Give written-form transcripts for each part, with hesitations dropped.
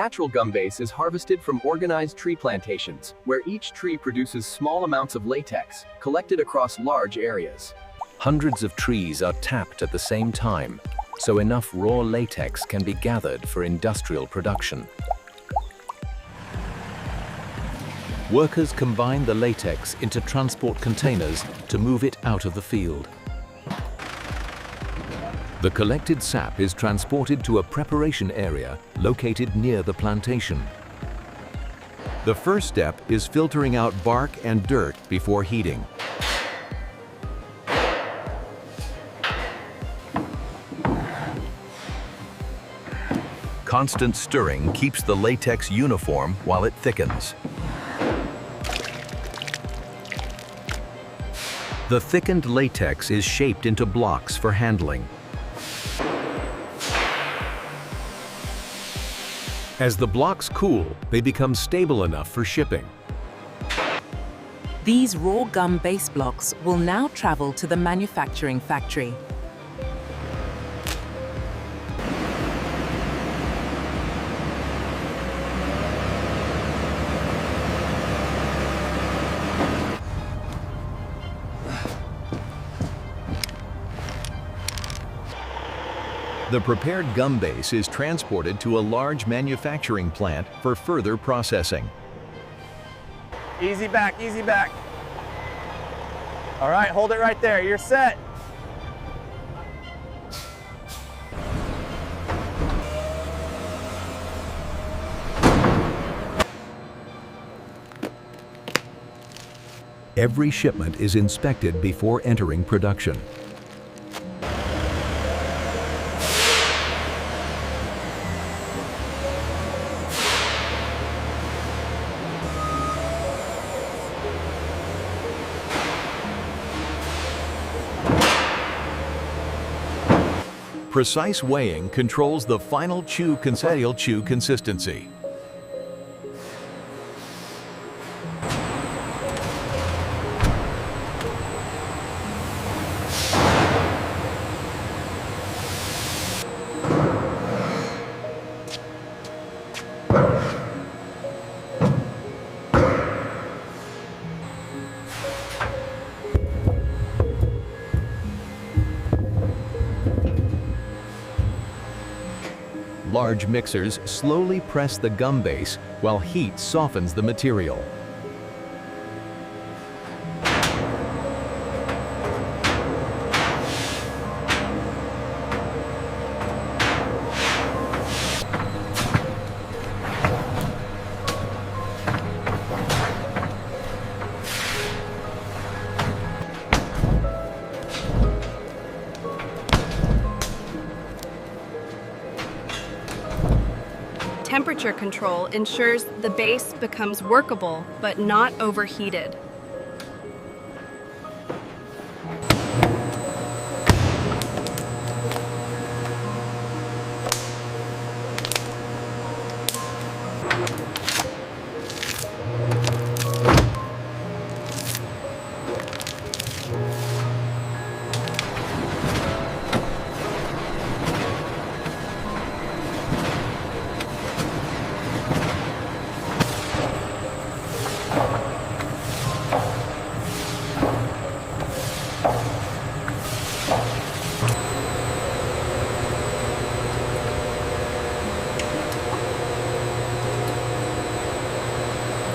Natural gum base is harvested from organized tree plantations, where each tree produces small amounts of latex, collected across large areas. Hundreds of trees are tapped at the same time, so enough raw latex can be gathered for industrial production. Workers combine the latex into transport containers to move it out of the field. The collected sap is transported to a preparation area located near the plantation. The first step is filtering out bark and dirt before heating. Constant stirring keeps the latex uniform while it thickens. The thickened latex is shaped into blocks for handling. As the blocks cool, they become stable enough for shipping. These raw gum base blocks will now travel to the manufacturing factory. The prepared gum base is transported to a large manufacturing plant for further processing. Easy back, easy back. All right, hold it right there. You're set. Every shipment is inspected before entering production. Precise weighing controls the final chew consistency. Large mixers slowly press the gum base while heat softens the material. Temperature control ensures the base becomes workable but not overheated.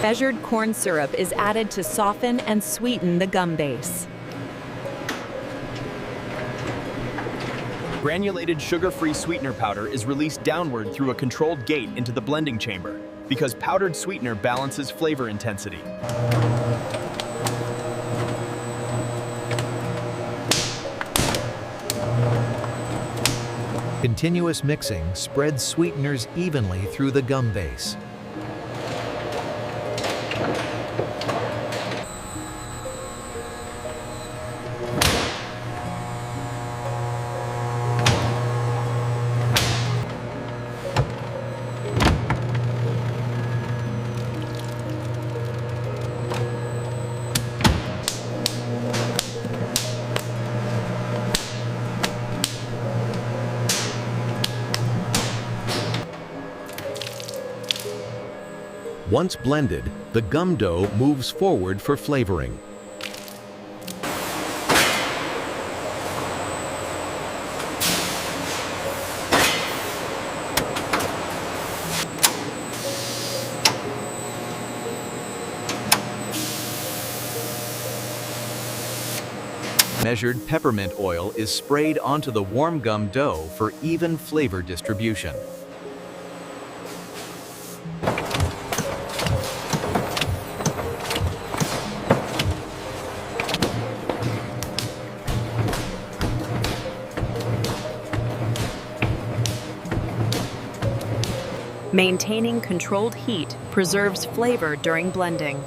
Measured corn syrup is added to soften and sweeten the gum base. Granulated sugar-free sweetener powder is released downward through a controlled gate into the blending chamber, because powdered sweetener balances flavor intensity. Continuous mixing spreads sweeteners evenly through the gum base. Once blended, the gum dough moves forward for flavoring. Measured peppermint oil is sprayed onto the warm gum dough for even flavor distribution. Maintaining controlled heat preserves flavor during blending.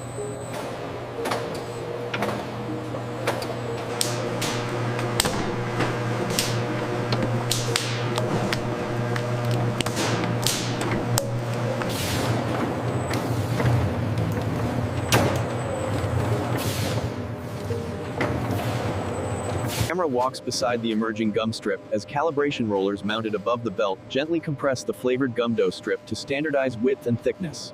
The camera walks beside the emerging gum strip as calibration rollers mounted above the belt gently compress the flavored gum dough strip to standardize width and thickness.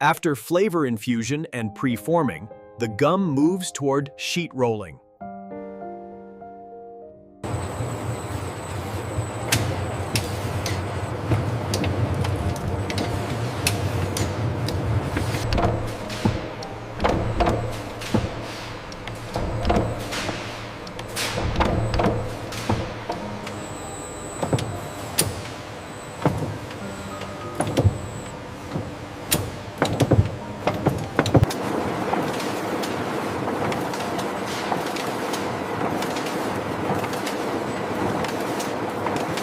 After flavor infusion and pre-forming, the gum moves toward sheet rolling.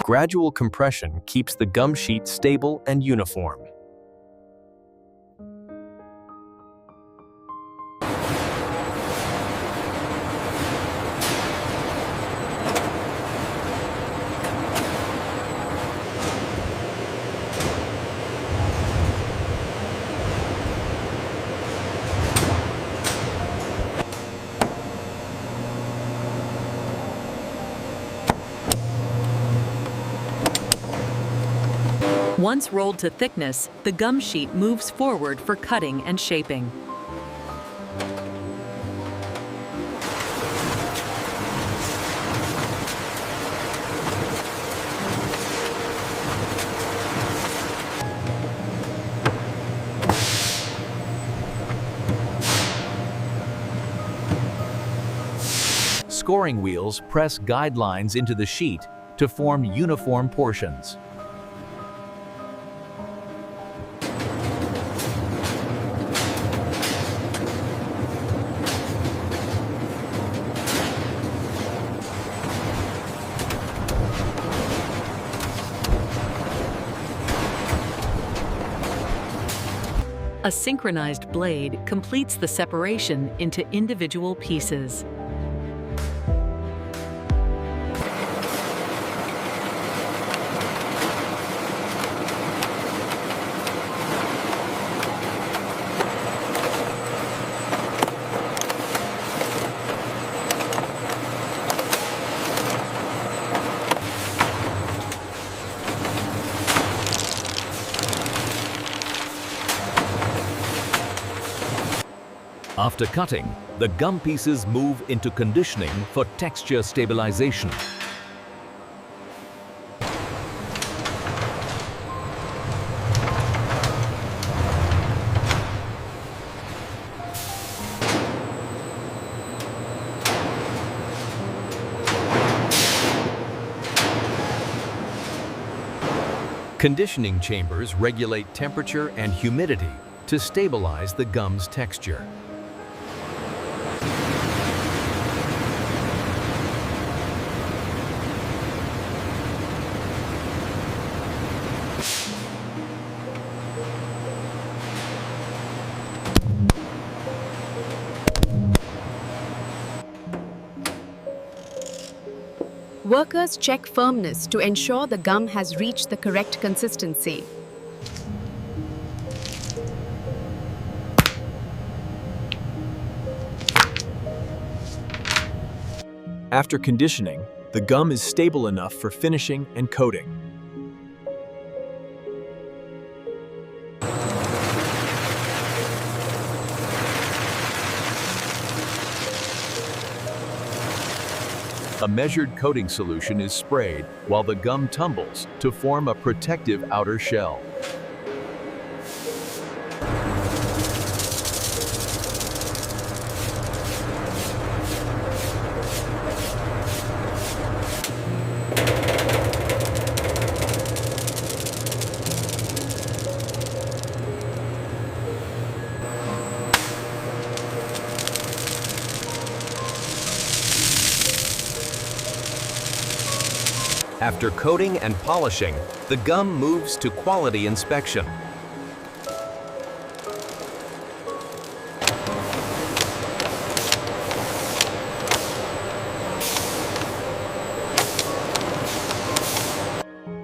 Gradual compression keeps the gum sheet stable and uniform. Once rolled to thickness, the gum sheet moves forward for cutting and shaping. Scoring wheels press guidelines into the sheet to form uniform portions. A synchronized blade completes the separation into individual pieces. After cutting, the gum pieces move into conditioning for texture stabilization. Conditioning chambers regulate temperature and humidity to stabilize the gum's texture. Workers check firmness to ensure the gum has reached the correct consistency. After conditioning, the gum is stable enough for finishing and coating. A measured coating solution is sprayed while the gum tumbles to form a protective outer shell. After coating and polishing, the gum moves to quality inspection.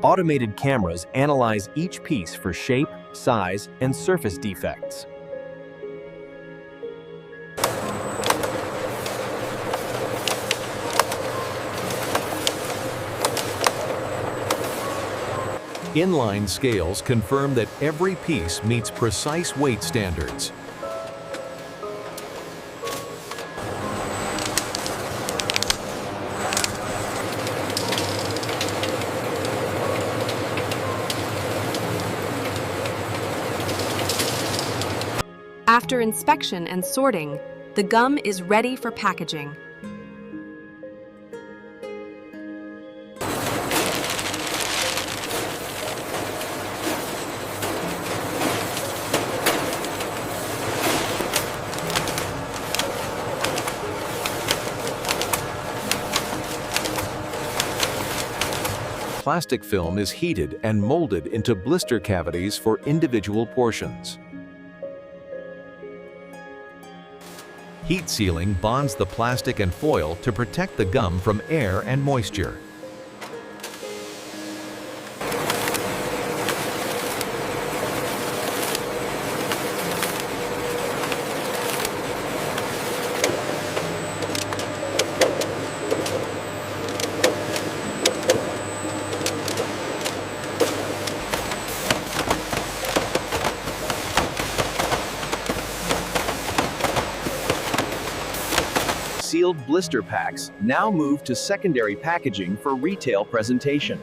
Automated cameras analyze each piece for shape, size, and surface defects. Inline scales confirm that every piece meets precise weight standards. After inspection and sorting, the gum is ready for packaging. Plastic film is heated and molded into blister cavities for individual portions. Heat sealing bonds the plastic and foil to protect the gum from air and moisture. Sealed blister packs now move to secondary packaging for retail presentation.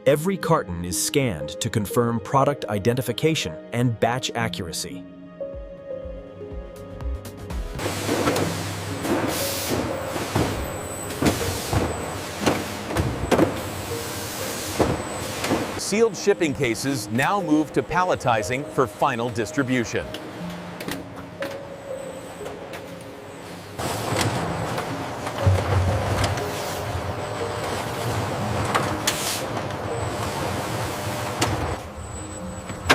Every carton is scanned to confirm product identification and batch accuracy. Sealed shipping cases now move to palletizing for final distribution.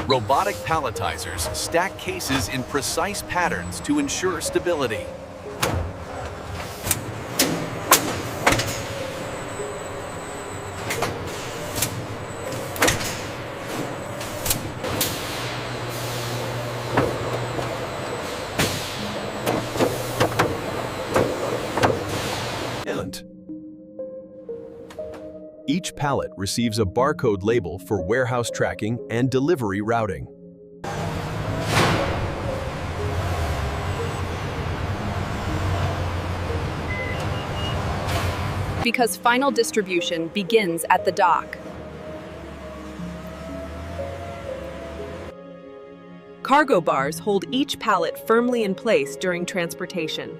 Robotic palletizers stack cases in precise patterns to ensure stability. Each pallet receives a barcode label for warehouse tracking and delivery routing. Because final distribution begins at the dock. Cargo bars hold each pallet firmly in place during transportation.